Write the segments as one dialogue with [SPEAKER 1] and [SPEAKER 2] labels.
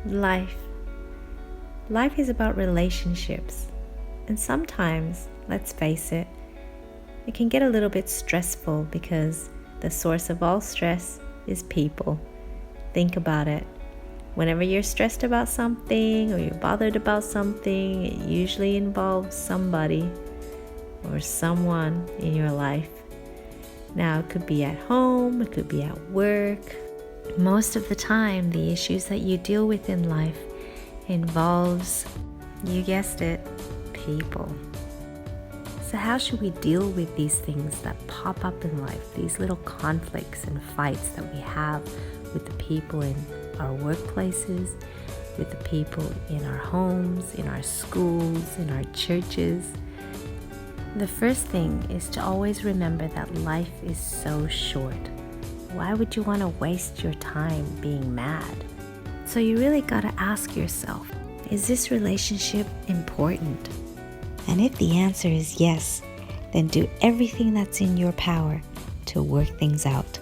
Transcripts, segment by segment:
[SPEAKER 1] Life. Life is about relationships. And sometimes, let's face it, it can get a little bit stressful because the source of all stress is people. Think about it. Whenever you're stressed about something or you're bothered about something, it usually involves somebody or someone in your life. Now, it could be at home, it could be at work. Most of the time, the issues that you deal with in life involves, you guessed it, people. So how should we deal with these things that pop up in life, these little conflicts and fights that we have with the people in our workplaces, with the people in our homes, in our schools, in our churches? The first thing is to always remember that life is so short. Why would you want to waste your time being mad? So you really got to ask yourself, is this relationship important? And if the answer is yes, then do everything that's in your power to work things out.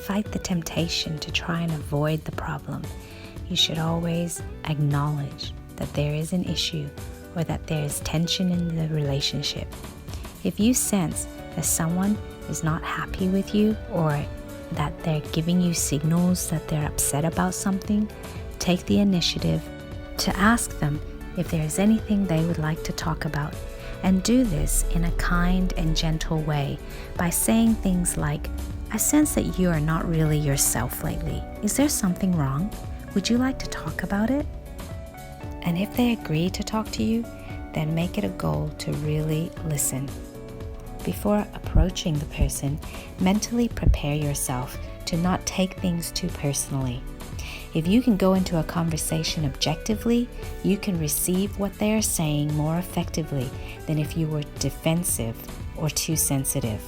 [SPEAKER 1] Fight the temptation to try and avoid the problem. You should always acknowledge that there is an issue or that there is tension in the relationship. If you sense that someone is not happy with you or that they're giving you signals that they're upset about something, take the initiative to ask them if there is anything they would like to talk about. And do this in a kind and gentle way by saying things like, I sense that you are not really yourself lately. Is there something wrong? Would you like to talk about it? And if they agree to talk to you, then make it a goal to really listen. Before approaching the person, mentally prepare yourself to not take things too personally. If you can go into a conversation objectively, you can receive what they are saying more effectively than if you were defensive or too sensitive.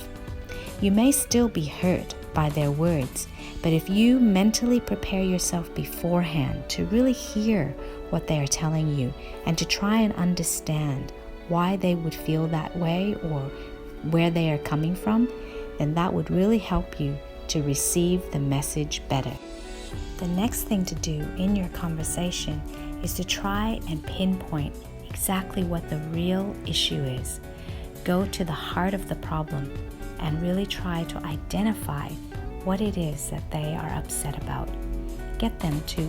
[SPEAKER 1] You may still be hurt by their words, but if you mentally prepare yourself beforehand to really hear what they are telling you and to try and understand why they would feel that way or where they are coming from, then that would really help you to receive the message better. The next thing to do in your conversation is to try and pinpoint exactly what the real issue is. Go to the heart of the problem and really try to identify what it is that they are upset about. Get them to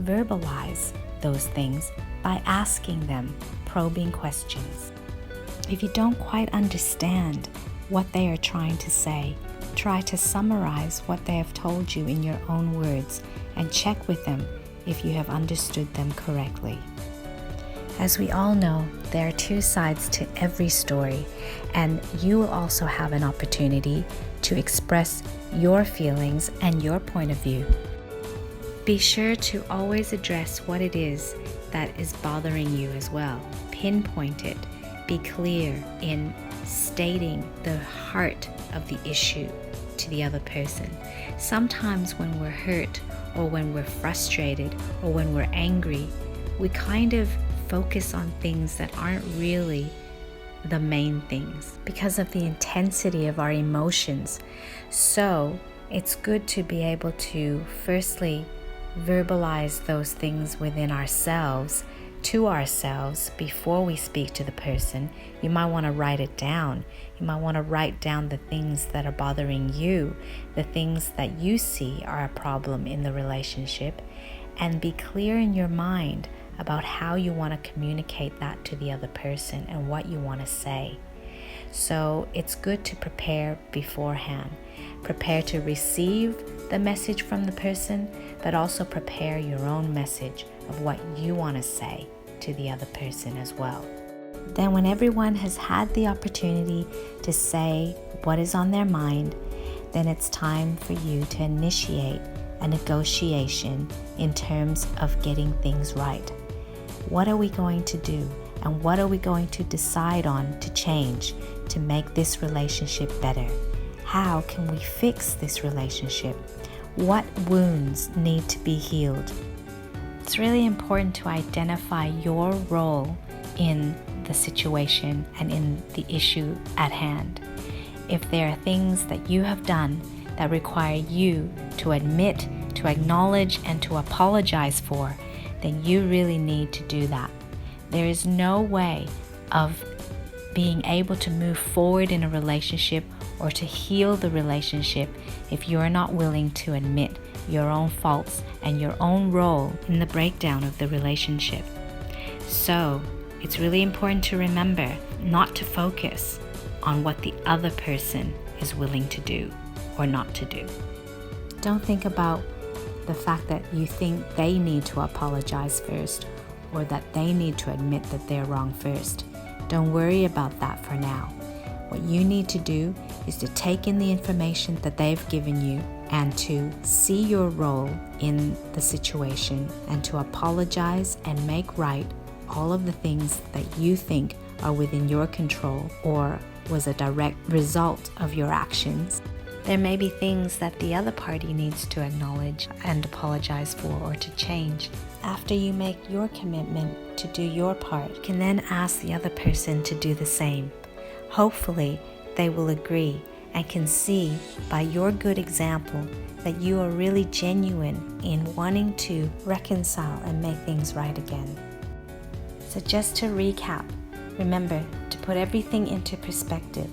[SPEAKER 1] verbalize those things by asking them probing questions. If you don't quite understand what they are trying to say, try to summarize what they have told you in your own words and check with them if you have understood them correctly. As we all know, there are two sides to every story, and you will also have an opportunity to express your feelings and your point of view. Be sure to always address what it is that is bothering you as well. Pinpoint it. Be clear in stating the heart of the issue to the other person. Sometimes when we're hurt or when we're frustrated or when we're angry, we kind of focus on things that aren't really the main things because of the intensity of our emotions. So it's good to be able to firstly verbalize those things within ourselves to ourselves before we speak to the person. You might want to write it down. You might want to write down the things that are bothering you, the things that you see are a problem in the relationship, and be clear in your mind about how you want to communicate that to the other person and what you want to say. So it's good to prepare beforehand. Prepare to receive the message from the person, but also prepare your own message of what you want to say to the other person as well. Then when everyone has had the opportunity to say what is on their mind, then it's time for you to initiate a negotiation in terms of getting things right. What are we going to do, and what are we going to decide on to change to make this relationship better? How can we fix this relationship? What wounds need to be healed? It's really important to identify your role in the situation and in the issue at hand. If there are things that you have done that require you to admit, to acknowledge, and to apologize for, then you really need to do that. There is no way of being able to move forward in a relationship or to heal the relationship if you're not willing to admit your own faults and your own role in the breakdown of the relationship. So, it's really important to remember not to focus on what the other person is willing to do or not to do. Don't think about the fact that you think they need to apologize first or that they need to admit that they're wrong first. Don't worry about that for now. What you need to do is to take in the information that they've given you and to see your role in the situation and to apologize and make right all of the things that you think are within your control or was a direct result of your actions. There may be things that the other party needs to acknowledge and apologize for or to change. After you make your commitment to do your part, you can then ask the other person to do the same. Hopefully, they will agree and can see by your good example that you are really genuine in wanting to reconcile and make things right again. So just to recap, remember to put everything into perspective.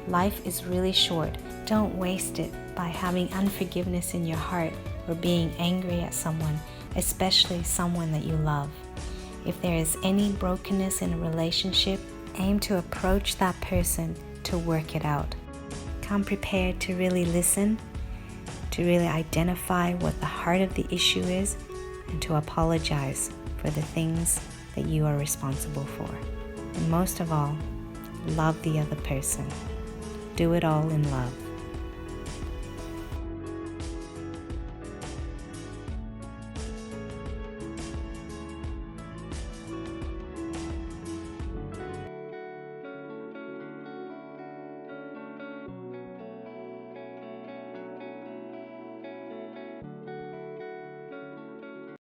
[SPEAKER 1] Life is really short. Don't waste it by having unforgiveness in your heart or being angry at someone, especially someone that you love. If there is any brokenness in a relationship, aim to approach that person to work it out. Come prepared to really listen, to really identify what the heart of the issue is, and to apologize for the things that you are responsible for. And most of all, love the other person. Do it all in love.